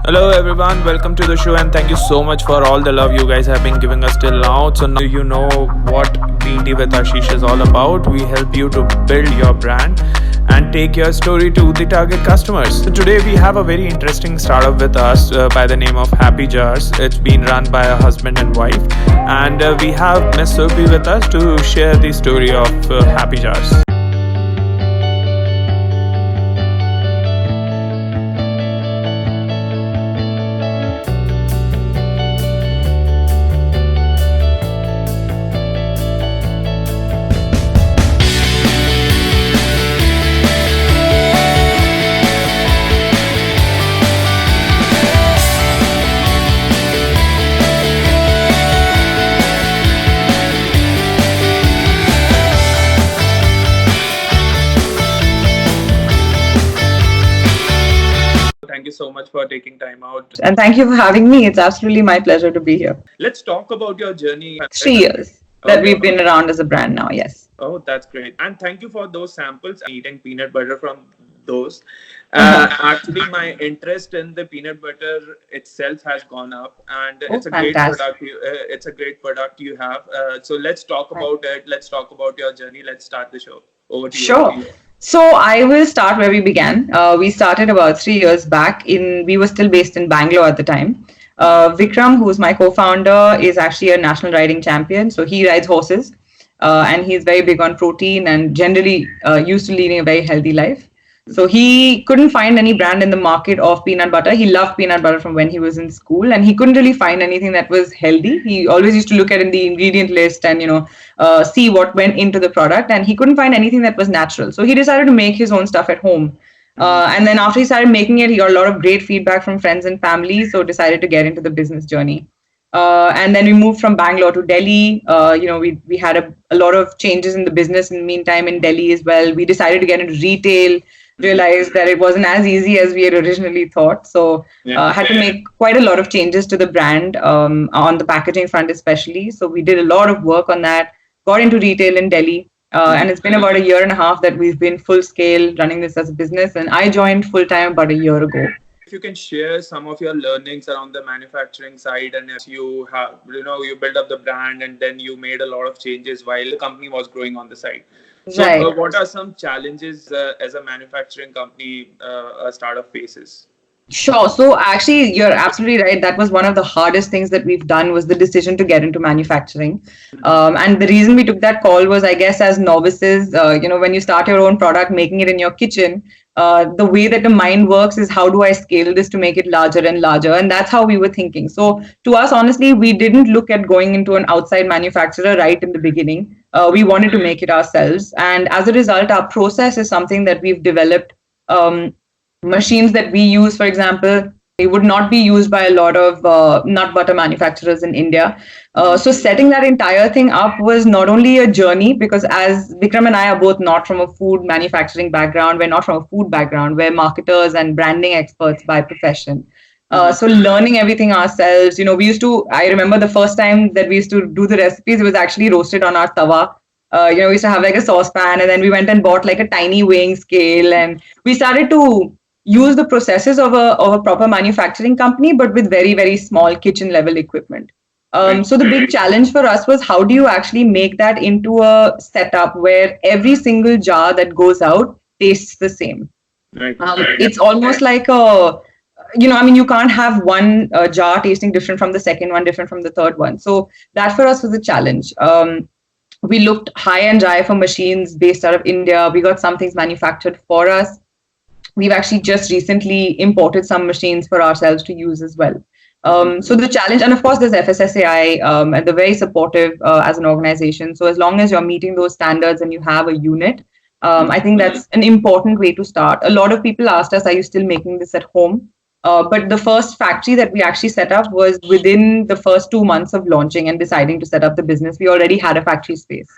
Hello everyone, welcome to the show and thank you so much for all the love you guys have been giving us till now. So now you know what Green Tea with Ashish is all about. We help you to build your brand and take your story to the target customers. So today we have a very interesting startup with us by the name of Happy Jars. It's been run by a husband and wife, and we have Miss Surabhi with us to share the story of Happy Jars. Thank you so much for taking time out. And thank you for having me. It's absolutely my pleasure to be here. Let's talk about your journey. 3 years that we've been around as a brand now, yes. Oh, that's great. And thank you for those samples. Eating peanut butter from those. Actually, my interest in the peanut butter itself has gone up, and it's a great fantastic. product. It's a great product you have. So let's talk about it. Let's talk about your journey. Let's start the show. Over to you. Sure. So I will start where we began. We started about 3 years back. We were still based in Bangalore at the time. Vikram, who's my co-founder, is actually a national riding champion. So he rides horses, and he's very big on protein and generally used to leading a very healthy life. So he couldn't find any brand in the market of peanut butter. He loved peanut butter from when he was in school, and he couldn't really find anything that was healthy. He always used to look at in the ingredient list and see what went into the product, and he couldn't find anything that was natural. So he decided to make his own stuff at home. And then after he started making it, he got a lot of great feedback from friends and family. So decided to get into the business journey. And then we moved from Bangalore to Delhi. We had a lot of changes in the business in the meantime in Delhi as well. We decided to get into retail, realized that it wasn't as easy as we had originally thought. So had to make quite a lot of changes to the brand on the packaging front especially. So we did a lot of work on that, got into retail in Delhi. And it's been about a year and a half that we've been full scale running this as a business. And I joined full time about a year ago. If you can share some of your learnings around the manufacturing side, and as you have, you build up the brand and then you made a lot of changes while the company was growing on the side. So Right. what are some challenges as a manufacturing company a startup faces? Sure. So actually, you're absolutely right. That was one of the hardest things that we've done was the decision to get into manufacturing. And the reason we took that call was, I guess, as novices, when you start your own product, making it in your kitchen, the way that the mind works is how do I scale this to make it larger and larger? And that's how we were thinking. So to us, honestly, we didn't look at going into an outside manufacturer right in the beginning. We wanted to make it ourselves. And as a result, our process is something that we've developed. Machines that we use, for example, they would not be used by a lot of nut butter manufacturers in India. So setting that entire thing up was not only a journey, because as Vikram and I are both not from a food manufacturing background, we're not from a food background, we're marketers and branding experts by profession. So learning everything ourselves, I remember the first time that we used to do the recipes, it was actually roasted on our tawa. We used to have like a saucepan, and then we went and bought like a tiny weighing scale, and we started to use the processes of a proper manufacturing company, but with very, very small kitchen level equipment. So the big challenge for us was how do you actually make that into a setup where every single jar that goes out tastes the same. Right. It's almost like you can't have one jar tasting different from the second one, different from the third one. So that for us was a challenge. We looked high and dry for machines based out of India. We got some things manufactured for us. We've actually just recently imported some machines for ourselves to use as well. So the challenge, and of course, there's FSSAI, and they're very supportive as an organization. So as long as you're meeting those standards and you have a unit, I think that's an important way to start. A lot of people asked us, are you still making this at home? But the first factory that we actually set up was within the first 2 months of launching and deciding to set up the business. We already had a factory space.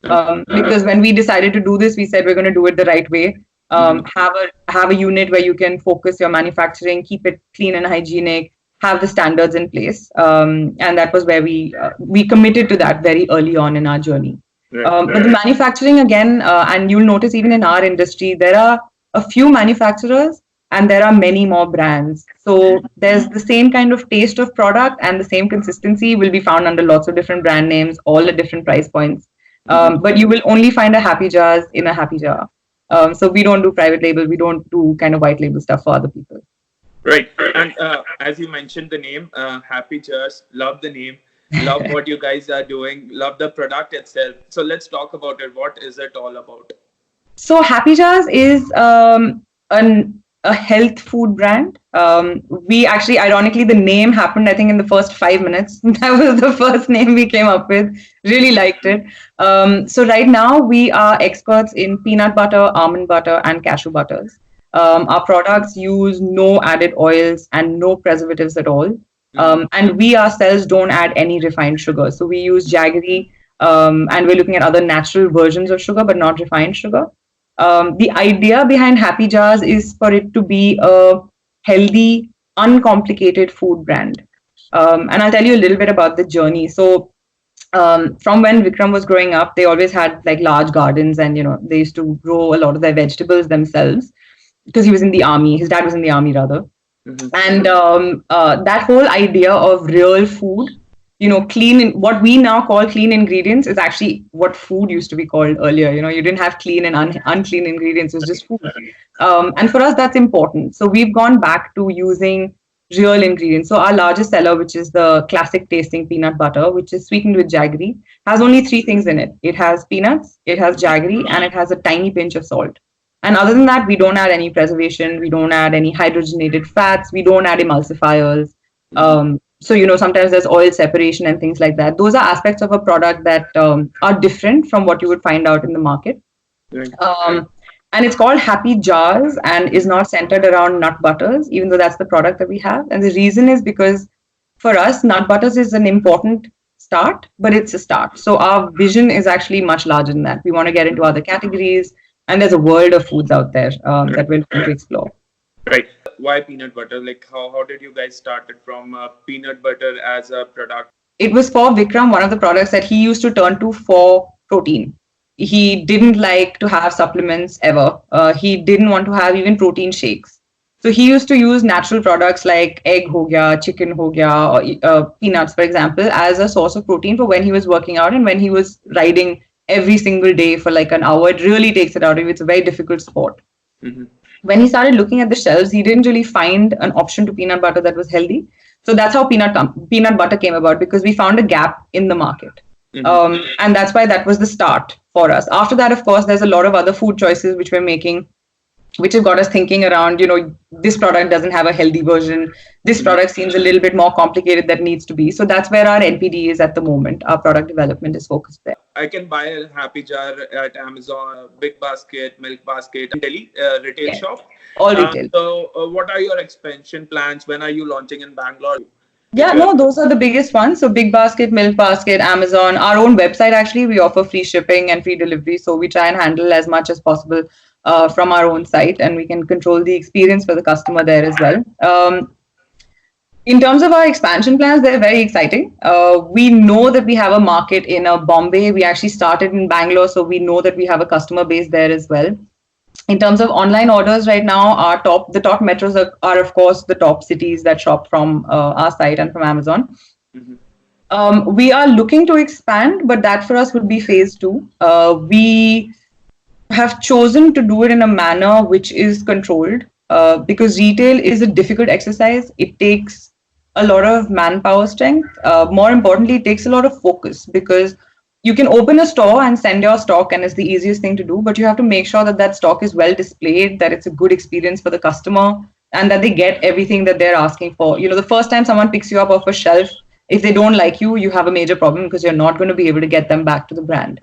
Because when we decided to do this, we said we're going to do it the right way. Have a unit where you can focus your manufacturing, keep it clean and hygienic, have the standards in place, and that was where we committed to that very early on in our journey. But the manufacturing again, and you'll notice even in our industry, there are a few manufacturers and there are many more brands. So there's the same kind of taste of product and the same consistency will be found under lots of different brand names, all at different price points. But you will only find a Happy Jars in a Happy Jar. So we don't do private label. We don't do kind of white label stuff for other people. Right. And as you mentioned the name, Happy Jars, love the name, love what you guys are doing, love the product itself. So let's talk about it. What is it all about? So Happy Jars is a health food brand. We actually, ironically, the name happened, I think, in the first 5 minutes. That was the first name we came up with. Really liked it. So right now we are experts in peanut butter, almond butter, and cashew butters. Our products use no added oils and no preservatives at all. And we ourselves don't add any refined sugar. So we use jaggery, and we're looking at other natural versions of sugar, but not refined sugar. The idea behind Happy Jars is for it to be a healthy, uncomplicated food brand. And I'll tell you a little bit about the journey. So, from when Vikram was growing up, they always had like large gardens, and they used to grow a lot of their vegetables themselves because he was in the army. His dad was in the army rather, and that whole idea of real food, what we now call clean ingredients is actually what food used to be called earlier. You didn't have clean and unclean ingredients, it was just food. And for us, that's important. So we've gone back to using real ingredients. So our largest seller, which is the classic tasting peanut butter, which is sweetened with jaggery, has only three things in it. It has peanuts, it has jaggery, and it has a tiny pinch of salt. And other than that, we don't add any preservation, we don't add any hydrogenated fats, we don't add emulsifiers. So, sometimes there's oil separation and things like that. Those are aspects of a product that are different from what you would find out in the market. And it's called Happy Jars and is not centered around nut butters, even though that's the product that we have. And the reason is because for us, nut butters is an important start, but it's a start. So our vision is actually much larger than that. We want to get into other categories, and there's a world of foods out there that we're going to explore. Right. Why peanut butter? Like, how did you guys started from peanut butter as a product? It was for Vikram, one of the products that he used to turn to for protein. He didn't like to have supplements ever. He didn't want to have even protein shakes. So he used to use natural products like egg ho gaya, chicken ho gaya, or peanuts, for example, as a source of protein for when he was working out and when he was riding every single day for like an hour. It really takes it out of you. It's a very difficult sport. When he started looking at the shelves, he didn't really find an option to peanut butter that was healthy. So that's how peanut butter came about, because we found a gap in the market. And that's why that was the start for us. After that, of course, there's a lot of other food choices which we're making, which have got us thinking around, this product doesn't have a healthy version. This product seems a little bit more complicated than needs to be. So that's where our NPD is at the moment. Our product development is focused there. I can buy a Happy Jar at Amazon, Big Basket, Milk Basket, Delhi retail shop. All retail. So what are your expansion plans? When are you launching in Bangalore? Yeah, no, those are the biggest ones. So Big Basket, Milk Basket, Amazon, our own website, actually, we offer free shipping and free delivery. So we try and handle as much as possible from our own site, and we can control the experience for the customer there as well. In terms of our expansion plans, they're very exciting. We know that we have a market in Bombay. We actually started in Bangalore, so we know that we have a customer base there as well. In terms of online orders right now, the top metros are of course the top cities that shop from our site and from Amazon. We are looking to expand, but that for us would be phase 2. We have chosen to do it in a manner which is controlled, because retail is a difficult exercise. It takes a lot of manpower strength. More importantly, it takes a lot of focus, because you can open a store and send your stock, and it's the easiest thing to do, but you have to make sure that that stock is well displayed, that it's a good experience for the customer, and that they get everything that they're asking for. The first time someone picks you up off a shelf, if they don't like you, you have a major problem, because you're not going to be able to get them back to the brand.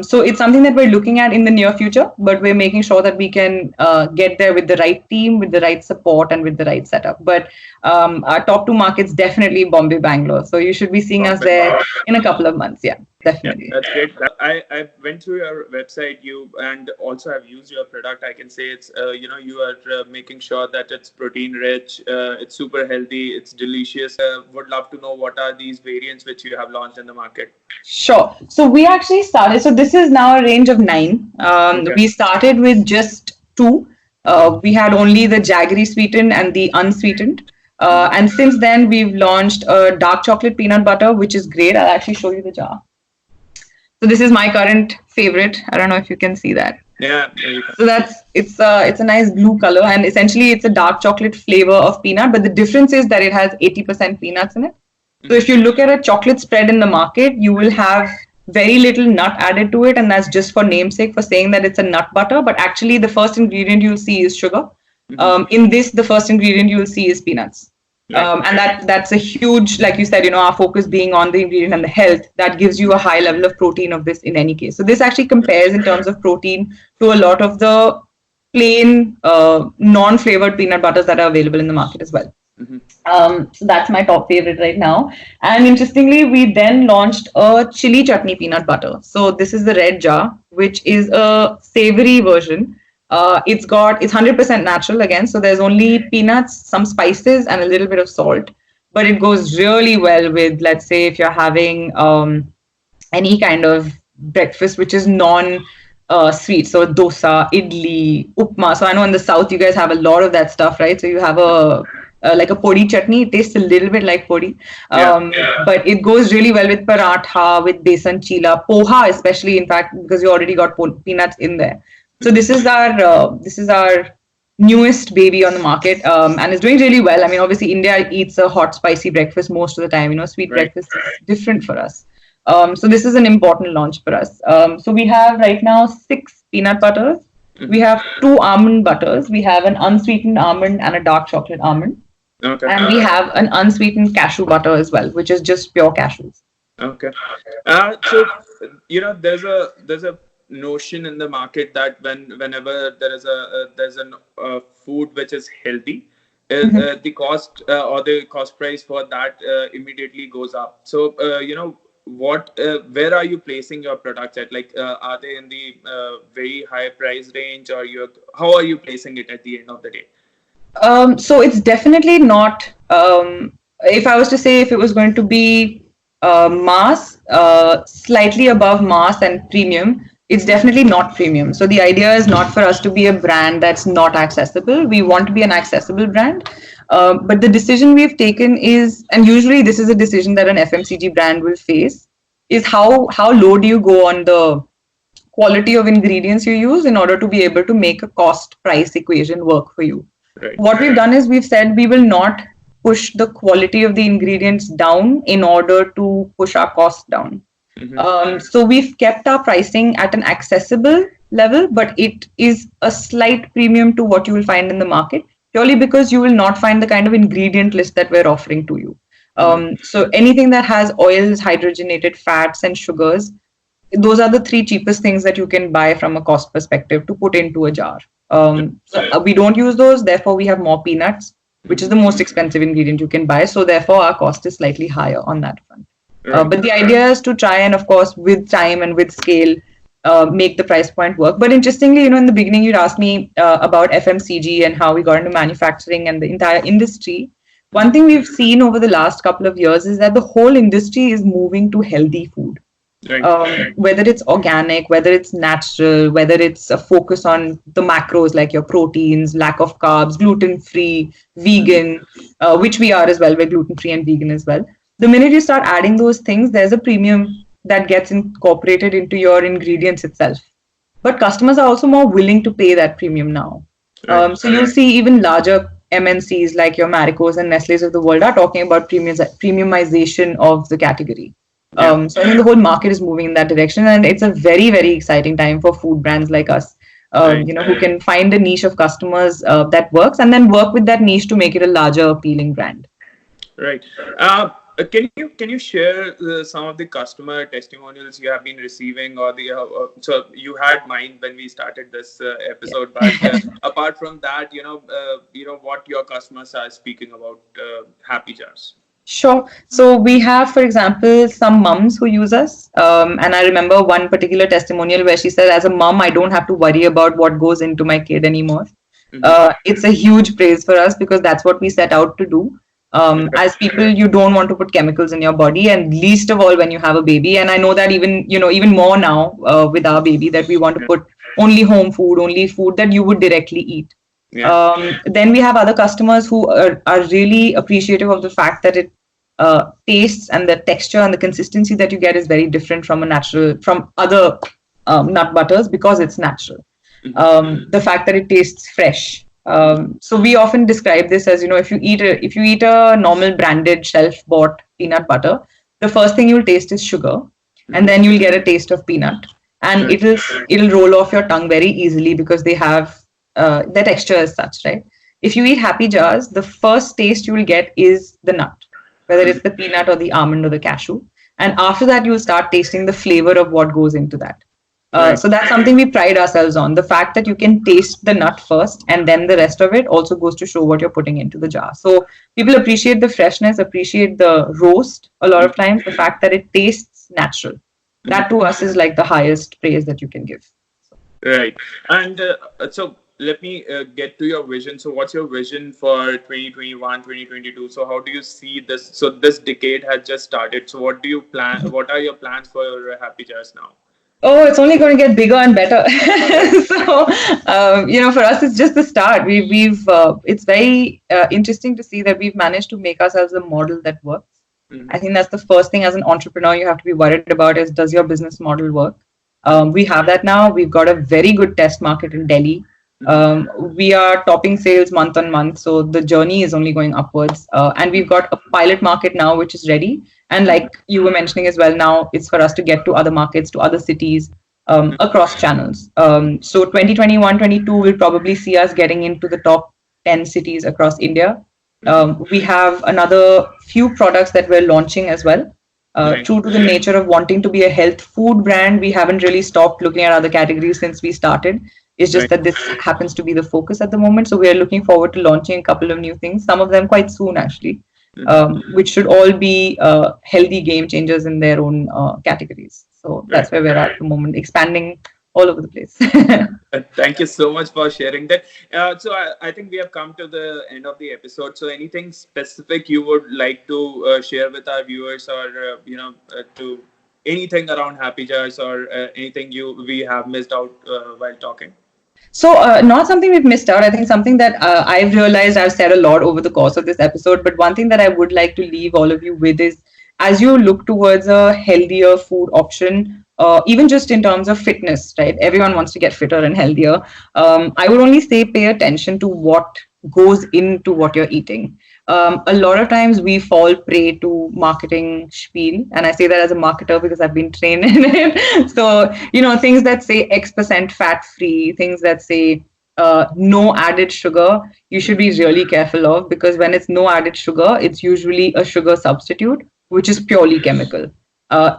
So it's something that we're looking at in the near future, but we're making sure that we can get there with the right team, with the right support, and with the right setup. But our top 2 markets, definitely Bombay, Bangalore. So you should be seeing us there in a couple of months. Yeah, definitely. Yeah, that's great. I went through your website, and also have used your product. I can say it's, you are making sure that it's protein rich, it's super healthy, it's delicious. Would love to know what are these variants which you have launched in the market. Sure. So we actually started, so this is now a range of 9. We started with just 2. We had only the jaggery sweetened and the unsweetened. And since then, we've launched a dark chocolate peanut butter, which is great. I'll actually show you the jar. So this is my current favorite. I don't know if you can see that. Yeah, there you go. So it's a nice blue color, and essentially it's a dark chocolate flavor of peanut. But the difference is that it has 80% peanuts in it. So if you look at a chocolate spread in the market, you will have very little nut added to it, and that's just for namesake for saying that it's a nut butter. But actually, the first ingredient you'll see is sugar. In this, the first ingredient you'll see is peanuts. And that's a huge, like you said, our focus being on the ingredient and the health, that gives you a high level of protein of this in any case. So this actually compares in terms of protein to a lot of the plain non-flavored peanut butters that are available in the market as well. So that's my top favorite right now. And interestingly, we then launched a chili chutney peanut butter. So this is the red jar, which is a savory version. It's 100% natural again. So there's only peanuts, some spices, and a little bit of salt. But it goes really well with, let's say, if you're having any kind of breakfast which is sweet. So dosa, idli, upma. So I know in the south you guys have a lot of that stuff, right? So you have like a podi chutney. It tastes a little bit like podi, but it goes really well with paratha, with besan chila, poha, especially. In fact, because you already got peanuts in there. So this is our newest baby on the market, and it's doing really well. I mean, obviously India eats a hot, spicy breakfast most of the time. Sweet breakfast is different for us. So this is an important launch for us. So we have right now 6 peanut butters. We have 2 almond butters. We have an unsweetened almond and a dark chocolate almond. Okay. And we have an unsweetened cashew butter as well, which is just pure cashews. Okay. So there's a notion in the market that whenever there's a food which is healthy, the cost or the cost price for that immediately goes up. So where are you placing your products at? Like, are they in the very high price range, or how are you placing it at the end of the day? So it's definitely not. If I was to say, if it was going to be mass, slightly above mass and premium, it's definitely not premium. So the idea is not for us to be a brand that's not accessible. We want to be an accessible brand. But the decision we've taken is, and usually this is a decision that an FMCG brand will face, is how low do you go on the quality of ingredients you use in order to be able to make a cost price equation work for you. Right. What we've done is we've said we will not push the quality of the ingredients down in order to push our costs down. So we've kept our pricing at an accessible level, but it is a slight premium to what you will find in the market, purely because you will not find the kind of ingredient list that we're offering to you. So anything that has oils, hydrogenated fats, and sugars, those are the 3 cheapest things that you can buy from a cost perspective to put into a jar. So we don't use those, therefore we have more peanuts, which is the most expensive ingredient you can buy. So therefore our cost is slightly higher on that front. But the idea is to try and, of course, with time and with scale, make the price point work. But interestingly, in the beginning you'd asked me about FMCG and how we got into manufacturing and the entire industry. One thing we've seen over the last couple of years is that the whole industry is moving to healthy food. Whether it's organic, whether it's natural, whether it's a focus on the macros like your proteins, lack of carbs, gluten-free, vegan, which we are as well. We're gluten-free and vegan as well. The minute you start adding those things, there's a premium that gets incorporated into your ingredients itself. But customers are also more willing to pay that premium now. So you'll see even larger MNCs like your Maricos and Nestle's of the world are talking about premiumization of the category. So I think the whole market is moving in that direction, and it's a very, very exciting time for food brands like us, who can find a niche of customers that works, and then work with that niche to make it a larger appealing brand. Right. Can you share some of the customer testimonials you have been receiving, or so you had mine when we started this episode, but apart from that, what your customers are speaking about Happy Jars? Sure. So we have, for example, some mums who use us. And I remember one particular testimonial where she said, as a mom, I don't have to worry about what goes into my kid anymore. It's a huge praise for us because that's what we set out to do. As people, you don't want to put chemicals in your body, and least of all when you have a baby. And I know that even more now with our baby, that we want to put only home food, only food that you would directly eat. Yeah. Then we have other customers who are really appreciative of the fact that it tastes, and the texture and the consistency that you get is very different from from other nut butters, because it's natural. The fact that it tastes fresh. So we often describe this as, if you eat a normal branded shelf bought peanut butter, the first thing you'll taste is sugar, and then you'll get a taste of peanut, and Right. it'll roll off your tongue very easily because they have the texture as such, right? If you eat Happy Jars, the first taste you will get is the nut, whether it's the peanut or the almond or the cashew, and after that you'll start tasting the flavor of what goes into that. Right. So that's something we pride ourselves on. The fact that you can taste the nut first and then the rest of it also goes to show what you're putting into the jar. So people appreciate the freshness, appreciate the roast a lot of times, the fact that it tastes natural. That to us is like the highest praise that you can give. Right. And so let me get to your vision. So what's your vision for 2021, 2022? So how do you see this? So this decade has just started. So what do you plan? What are your plans for Happy Jars now? Oh, it's only going to get bigger and better. So, for us, it's just the start. It's very interesting to see that we've managed to make ourselves a model that works. I think that's the first thing as an entrepreneur you have to be worried about is, does your business model work? We have that now. We've got a very good test market in Delhi. We are topping sales month on month, so the journey is only going upwards. And we've got a pilot market now, which is ready. And like you were mentioning as well, now it's for us to get to other markets, to other cities, across channels. So 2021, 22 will probably see us getting into the top 10 cities across India. We have another few products that we're launching as well. Right. True to the nature of wanting to be a health food brand, we haven't really stopped looking at other categories since we started. It's just Right. that this happens to be the focus at the moment. So we are looking forward to launching a couple of new things, some of them quite soon actually, which should all be healthy game changers in their own categories. So Right. that's where we're at the moment, expanding all over the place. Thank you so much for sharing that. So I think we have come to the end of the episode. So anything specific you would like to share with our viewers, or to anything around Happy Jars, or anything we have missed out while talking? So, not something we've missed out. I think something that I've realized I've said a lot over the course of this episode, but one thing that I would like to leave all of you with is, as you look towards a healthier food option, even just in terms of fitness, right? Everyone wants to get fitter and healthier. I would only say pay attention to what goes into what you're eating. A lot of times we fall prey to marketing spiel, and I say that as a marketer because I've been trained in it. So, things that say X% fat free, things that say no added sugar, you should be really careful of, because when it's no added sugar, it's usually a sugar substitute, which is purely chemical,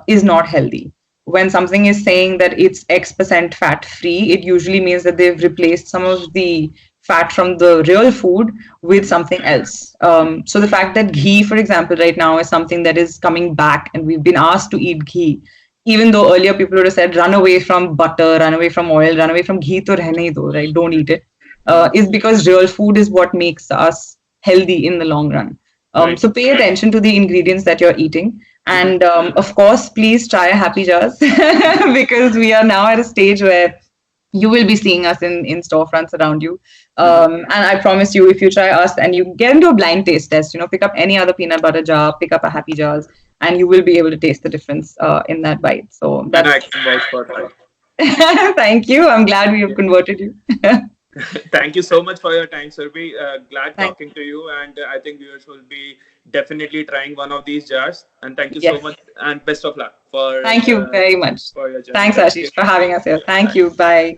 is not healthy. When something is saying that it's X% fat free, it usually means that they've replaced some of the fat from the real food with something else. So the fact that ghee, for example, right now is something that is coming back, and we've been asked to eat ghee, even though earlier people would have said, run away from butter, run away from oil, run away from ghee, to rehne do, right? Don't eat it. Is because real food is what makes us healthy in the long run. Right. So pay attention to the ingredients that you're eating. And of course, please try Happy Jars because we are now at a stage where you will be seeing us in storefronts around you. And I promise you, if you try us and you get into a blind taste test, pick up any other peanut butter jar, pick up a Happy Jars, and you will be able to taste the difference in that bite. So And I that's can vouch for that. thank you. I'm glad we have converted you. Thank you so much for your time, Surabhi. Glad Thank talking to you, and I think viewers will be definitely trying one of these jars. And thank you so Yes. much, and best of luck for Thank you very much. for your journey. Thanks, Thank you. Ashish, for having us here. Thank Bye. you. Bye.